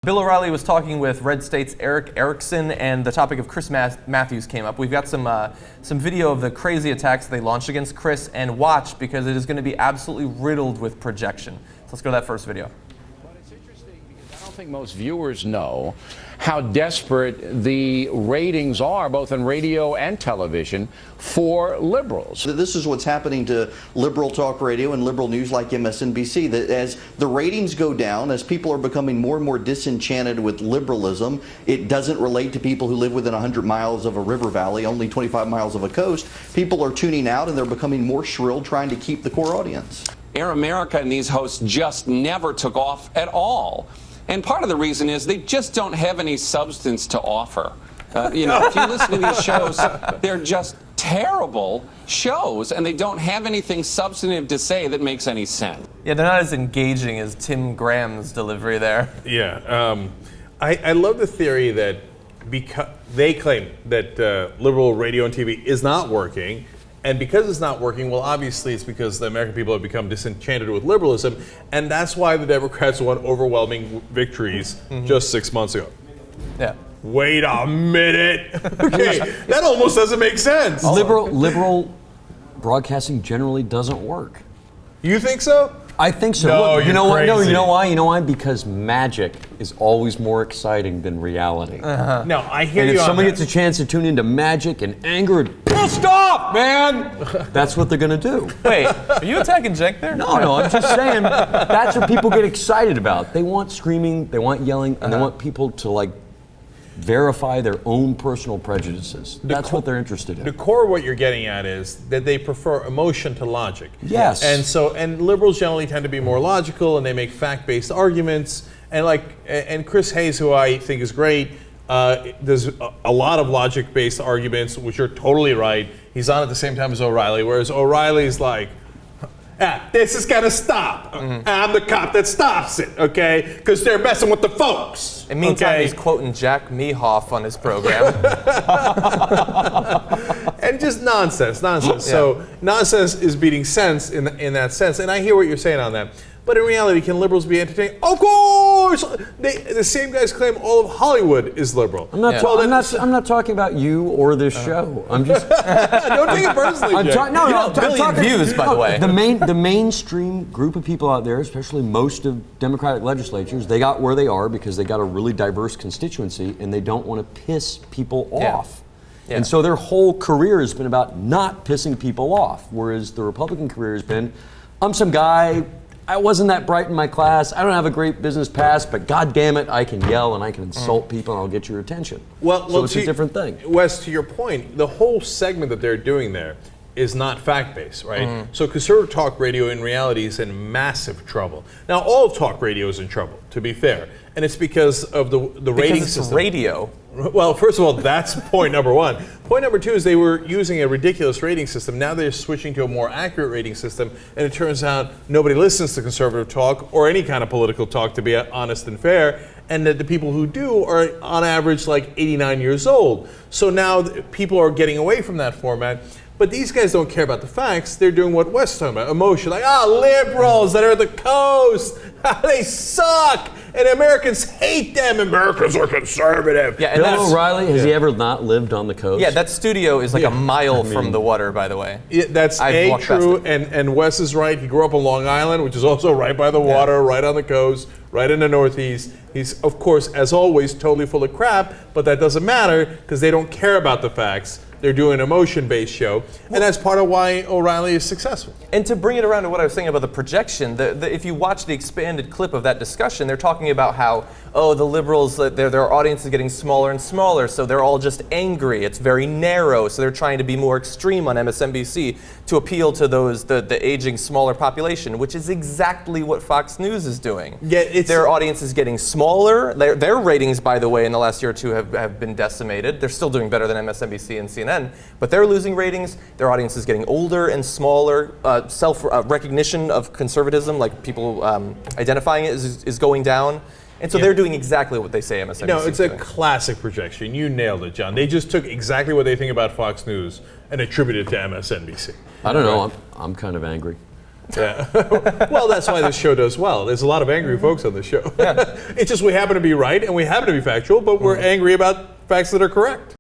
Bill O'Reilly was talking with Red State's Erickson, and the topic of Chris Matthews came up. We've got some video of the crazy attacks they launched against Chris, and watch, because it is going to be absolutely riddled with projection. So let's go to that first video. But it's interesting because I don't think most viewers know how desperate the ratings are, both in radio and television, for liberals. This is what's happening to liberal talk radio and liberal news like MSNBC, that as the ratings go down, as people are becoming more and more disenchanted with liberalism, it doesn't relate to people who live within 100 miles of a river valley, only 25 miles of a coast. People are tuning out and they're becoming more shrill, trying to keep the core audience. Air America and these hosts just never took off at all. And part of the reason is they just don't have any substance to offer. If you listen to these shows, they're just terrible shows, and they don't have anything substantive to say that makes any sense. Yeah, they're not as engaging as Tim Graham's delivery there. Yeah, I love the theory that because they claim that liberal radio and TV is not working, and because it's not working, well, obviously it's because the American people have become disenchanted with liberalism, and that's why the Democrats won overwhelming victories just 6 months ago. Yeah. Wait a minute. Okay, that almost doesn't make sense. Liberal broadcasting generally doesn't work. You think so? I think so. No, Look, you're what? No, crazy. you know why? You know why? Because magic is always more exciting than reality. No, I hear And you if on somebody that. gets a chance to tune into magic and anger and pissed off, man, that's what they're gonna do. Wait, are you attacking Cenk there? No, I'm just saying that's what people get excited about. They want screaming, they want yelling, and they want people to verify their own personal prejudices. That's what they're interested in. The core of what you're getting at is that they prefer emotion to logic. Yes. And liberals generally tend to be more logical, and they make fact-based arguments. And Chris Hayes, who I think is great, there's a lot of logic-based arguments, which are totally right. He's on at the same time as O'Reilly, whereas O'Reilly's like, this is gonna stop. I'm the cop that stops it, okay? Because they're messing with the folks. In the meantime, okay? he's quoting Jack Mehoff on his program. And just nonsense. Yeah. So nonsense is beating sense in that sense. And I hear what you're saying on that. But in reality, can liberals be entertaining? Of course! The same guys claim all of Hollywood is liberal. I'm not talking about you or this show. I'm just. Don't take it personally, Jay. You know, billion views, by the way. The mainstream group of people out there, especially most of Democratic legislatures, they got where they are because they got a really diverse constituency, and they don't want to piss people off. Yeah. And so their whole career has been about not pissing people off, whereas the Republican career has been, I'm some guy, I wasn't that bright in my class, I don't have a great business past, but God damn it, I can yell and I can insult people and I'll get your attention. So it's a different thing. Wes, to your point, the whole segment that they're doing there is not fact-based, right? So conservative talk radio in reality is in massive trouble. Now, all of talk radio is in trouble, to be fair, and it's because of the rating Because it's system. radio. Well, first of all, that's point number one. Point number two is they were using a ridiculous rating system. Now they're switching to a more accurate rating system, and it turns out nobody listens to conservative talk or any kind of political talk, to be honest and fair, and that the people who do are on average like 89 years old. So now people are getting away from that format. But these guys don't care about the facts. They're doing what Wes is talking about, emotion. Like, liberals that are the coast, they suck, and Americans hate them. Americans are conservative. Yeah, and Bill O'Reilly, has he ever not lived on the coast? Yeah, that studio is like a mile from the water, by the way. Yeah, that's I've walked past true, it. and Wes is right. He grew up on Long Island, which is also right by the water, right on the coast, right in the Northeast. He's, of course, as always, totally full of crap, but that doesn't matter because they don't care about the facts. They're doing an emotion-based show, and that's part of why O'Reilly is successful. And to bring it around to what I was saying about the projection, if you watch the expanded clip of that discussion, they're talking about how, the liberals, their audience is getting smaller and smaller, so they're all just angry. It's very narrow, so they're trying to be more extreme on MSNBC to appeal to the aging, smaller population, which is exactly what Fox News is doing. Yeah, their audience is getting smaller. Their ratings, by the way, in the last year or two have been decimated. They're still doing better than MSNBC and CNN, but they're losing ratings. Their audience is getting older and smaller. Self-recognition of conservatism, like people identifying it, is going down. And so they're doing exactly what they say MSNBC No, it's is a doing. classic projection. You nailed it, John. They just took exactly what they think about Fox News and attributed it to MSNBC. I don't know. I'm kind of angry. Yeah. Well, that's why this show does well. There's a lot of angry folks on this show. It's just we happen to be right and we happen to be factual, but we're angry about facts that are correct.